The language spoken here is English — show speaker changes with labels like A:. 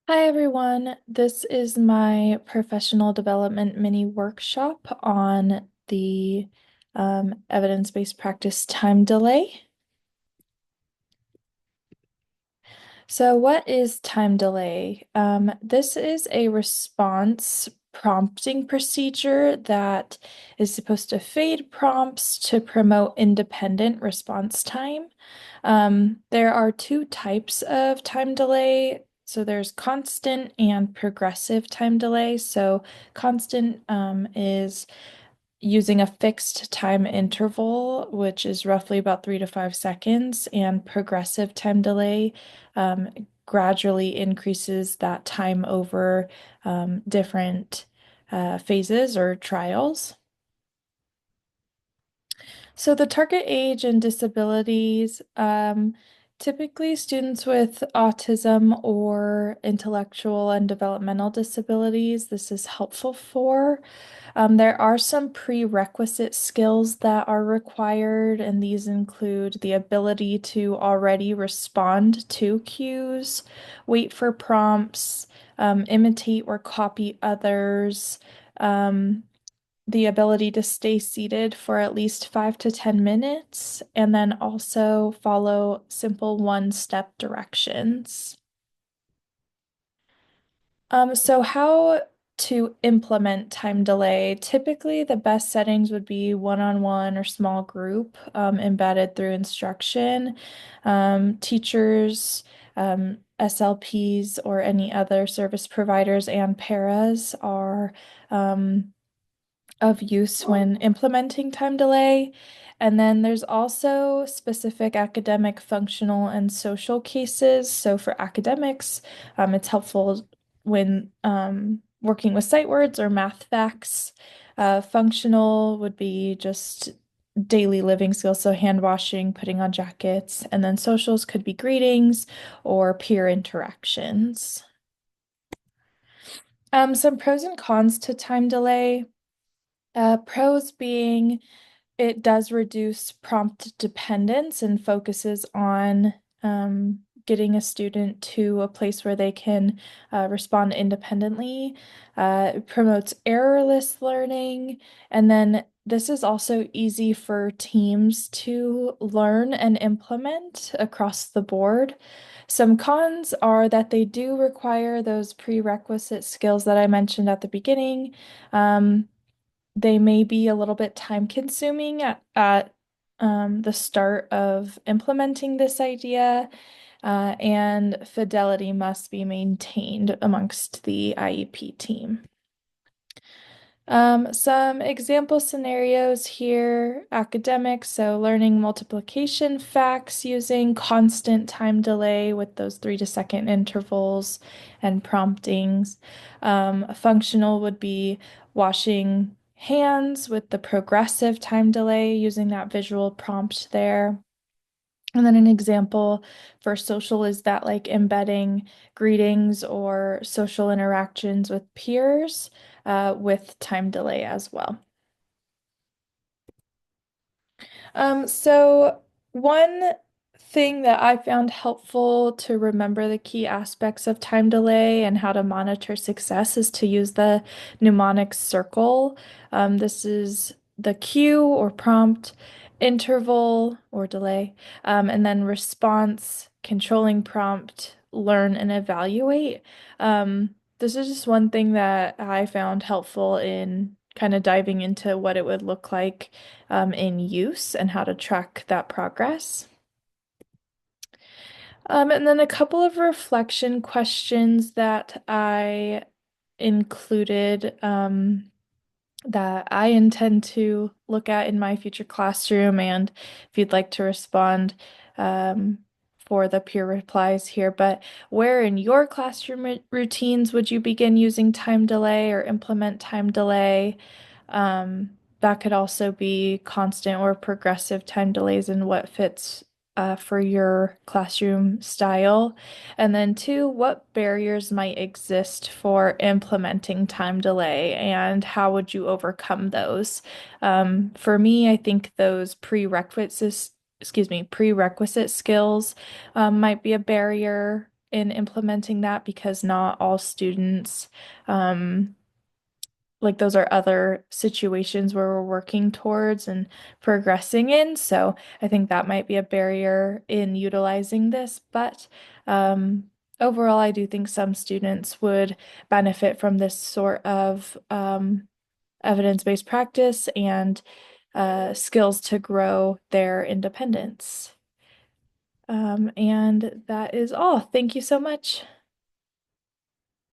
A: Hi everyone, this is my professional development mini workshop on the evidence-based practice time delay. So what is time delay? This is a response prompting procedure that is supposed to fade prompts to promote independent response time. There are two types of time delay. So there's constant and progressive time delay. So constant is using a fixed time interval, which is roughly about 3 to 5 seconds, and progressive time delay gradually increases that time over different phases or trials. So the target age and disabilities, typically students with autism or intellectual and developmental disabilities, this is helpful for. There are some prerequisite skills that are required, and these include the ability to already respond to cues, wait for prompts, imitate or copy others, um, the ability to stay seated for at least 5 to 10 minutes, and then also follow simple one-step directions. So how to implement time delay? Typically, the best settings would be one-on-one or small group embedded through instruction. Teachers, SLPs, or any other service providers and paras are of use when implementing time delay. And then there's also specific academic, functional, and social cases. So for academics, it's helpful when working with sight words or math facts. Functional would be just daily living skills, so hand washing, putting on jackets, and then socials could be greetings or peer interactions. Some pros and cons to time delay. Pros being it does reduce prompt dependence and focuses on getting a student to a place where they can respond independently. It promotes errorless learning. And then this is also easy for teams to learn and implement across the board. Some cons are that they do require those prerequisite skills that I mentioned at the beginning. Um, they may be a little bit time consuming at the start of implementing this idea, and fidelity must be maintained amongst the IEP team. Some example scenarios here, academics, so learning multiplication facts using constant time delay with those 3 to 2 second intervals and promptings. Functional would be washing hands with the progressive time delay using that visual prompt there. And then an example for social is that like embedding greetings or social interactions with peers with time delay as well. So one thing that I found helpful to remember the key aspects of time delay and how to monitor success is to use the mnemonic circle. This is the cue or prompt, interval or delay, and then response, controlling prompt, learn and evaluate. This is just one thing that I found helpful in kind of diving into what it would look like in use and how to track that progress. And then a couple of reflection questions that I included that I intend to look at in my future classroom. And if you'd like to respond um, for the peer replies here, but where in your classroom routines would you begin using time delay or implement time delay? That could also be constant or progressive time delays and what fits for your classroom style. And then two, what barriers might exist for implementing time delay and how would you overcome those? For me, I think those prerequisite skills might be a barrier in implementing that because not all students, like those are other situations where we're working towards and progressing in. So I think that might be a barrier in utilizing this. But overall, I do think some students would benefit from this sort of evidence-based practice and skills to grow their independence. And that is all. Thank you so much.